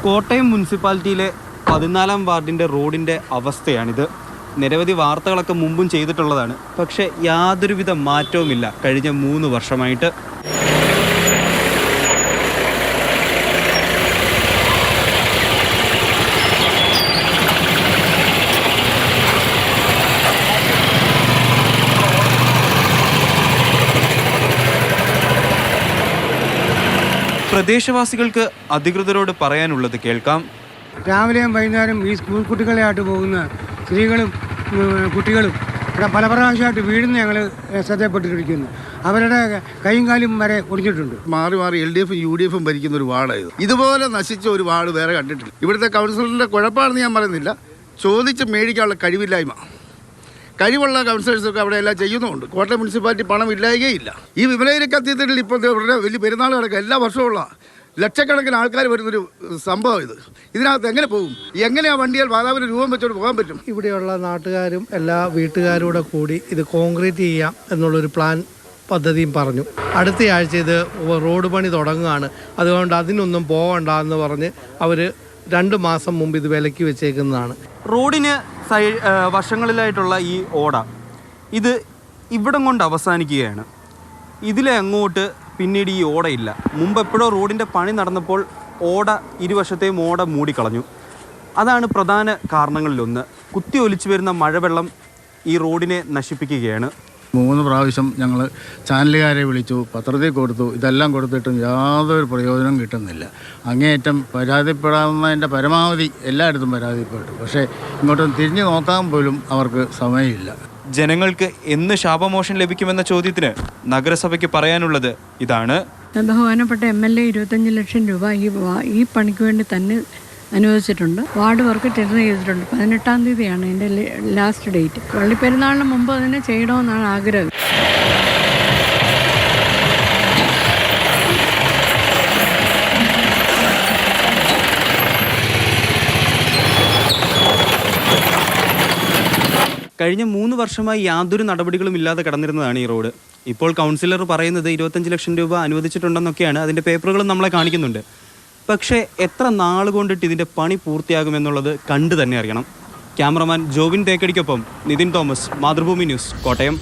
കോട്ടയം മുനിസിപ്പാലിറ്റിയിലെ 14-ാം വാർഡിൻ്റെ റോഡിൻ്റെ അവസ്ഥയാണിത്. നിരവധി വാർത്തകളൊക്കെ മുമ്പും ചെയ്തിട്ടുള്ളതാണ്. പക്ഷേ യാതൊരുവിധ മാറ്റവുമില്ല കഴിഞ്ഞ 3 വർഷമായിട്ട്. പ്രദേശവാസികൾക്ക് അധികൃതരോട് പറയാനുള്ളത് കേൾക്കാം. രാവിലെയും വൈകുന്നേരം ഈ സ്കൂൾ കുട്ടികളെയായിട്ട് പോകുന്ന സ്ത്രീകളും കുട്ടികളും ഇവിടെ പല പ്രാവശ്യമായിട്ട് വീഴുന്ന ഞങ്ങൾ ശ്രദ്ധപ്പെട്ടിരിക്കുന്നു. അവരുടെ കൈയും കാലും വരെ ഒടിഞ്ഞിട്ടുണ്ട്. മാറി മാറി LDF UDF ഭരിക്കുന്ന ഒരു വാർഡായത്. ഇതുപോലെ നശിച്ച ഒരു വാർഡ് വേറെ കണ്ടിട്ടില്ല. ഇവിടുത്തെ കൗൺസിലറിൻ്റെ കുഴപ്പമാണെന്ന് ഞാൻ പറയുന്നില്ല, ചോദിച്ച് മേടിക്കാനുള്ള കഴിവില്ലായ്മ. കഴിവുള്ള കൗൺസിലേഴ്സൊക്കെ അവിടെ എല്ലാം ചെയ്യുന്നുമുണ്ട്. കോട്ടയം മുനിസിപ്പാലിറ്റി പണം ഇല്ലായകയില്ല. ഈ വിമലയിലക്കത്തിയത്തിൽ ഇപ്പോൾ ഇവിടെ വലിയ പെരുന്നാൾ കിടക്കുക എല്ലാ വർഷമുള്ള ലക്ഷക്കണക്കിന് ആൾക്കാർ വരുന്നൊരു സംഭവം ഇത്. ഇതിനകത്ത് എങ്ങനെ പോകും? എങ്ങനെയാ വണ്ടിയാൽ വാതാവിന് രൂപം വെച്ചോണ്ട് പോകാൻ പറ്റും? ഇവിടെയുള്ള നാട്ടുകാരും എല്ലാ വീട്ടുകാരും കൂടി ഇത് കോൺക്രീറ്റ് ചെയ്യാം എന്നുള്ളൊരു പ്ലാൻ പദ്ധതിയും പറഞ്ഞു. അടുത്ത ആഴ്ച ഇത് റോഡ് പണി തുടങ്ങുകയാണ്. അതുകൊണ്ട് അതിനൊന്നും പോകണ്ട എന്ന് പറഞ്ഞ് അവർ 2 മാസം മുമ്പ് ഇത് വിലക്കി വെച്ചേക്കുന്നതാണ്. റോഡിന് വശങ്ങളിലായിട്ടുള്ള ഈ ഓട ഇത് ഇവിടം കൊണ്ട് അവസാനിക്കുകയാണ്. ഇതിലെ അങ്ങോട്ട് പിന്നീട് ഈ ഓടയില്ല. മുമ്പ് എപ്പോഴോ റോഡിൻ്റെ പണി നടന്നപ്പോൾ ഇരുവശത്തെയും ഓട മൂടിക്കളഞ്ഞു. അതാണ് പ്രധാന കാരണങ്ങളിലൊന്ന്. കുത്തി ഒലിച്ചു വരുന്ന മഴവെള്ളം ഈ റോഡിനെ നശിപ്പിക്കുകയാണ്. 3 പ്രാവശ്യം ഞങ്ങൾ ചാനലുകാരെ വിളിച്ചു, പത്രത്തിൽ കൊടുത്തു. ഇതെല്ലാം കൊടുത്തിട്ടും യാതൊരു പ്രയോജനം കിട്ടുന്നില്ല. അങ്ങേയറ്റം പരാതിപ്പെടാവുന്നതിൻ്റെ പരമാവധി എല്ലായിടത്തും പരാതിപ്പെട്ടു. പക്ഷേ ഇങ്ങോട്ടും തിരിഞ്ഞു നോക്കാൻ പോലും അവർക്ക് സമയമില്ല. ജനങ്ങൾക്ക് എന്ന് ശാപമോക്ഷം ലഭിക്കുമെന്ന ചോദ്യത്തിന് നഗരസഭയ്ക്ക് പറയാനുള്ളത് ഇതാണ്. ബഹുമാനപ്പെട്ട MLA 25 ലക്ഷം രൂപ ഈ പണിക്ക് വേണ്ടി തന്നെ അനുവദിച്ചിട്ടുണ്ട്. വാർഡ് വർക്ക് ടെൻഡർ ചെയ്തിട്ടുണ്ട്. 18-ാം തീയതിയാണ് എൻ്റെ ലാസ്റ്റ് ഡേറ്റ്. പള്ളിപ്പെരുന്നാളിന് മുമ്പ് അതിനെ ചെയ്യണമെന്നാണ് ആഗ്രഹം. കഴിഞ്ഞ 3 വർഷമായി യാതൊരു നടപടികളും ഇല്ലാതെ കിടന്നിരുന്നതാണ് ഈ റോഡ്. ഇപ്പോൾ കൗൺസിലർ പറയുന്നത് 25 ലക്ഷം രൂപ അനുവദിച്ചിട്ടുണ്ടെന്നൊക്കെയാണ്. അതിൻ്റെ പേപ്പറുകളും നമ്മളെ കാണിക്കുന്നുണ്ട്. പക്ഷേ എത്ര നാൾ കൊണ്ടിട്ട് ഇതിൻ്റെ പണി പൂർത്തിയാകുമെന്നുള്ളത് കണ്ടു തന്നെ അറിയണം. ക്യാമറമാൻ ജോവിൻ തേക്കടിക്കൊപ്പം നിതിൻ തോമസ്, മാതൃഭൂമി ന്യൂസ്, കോട്ടയം.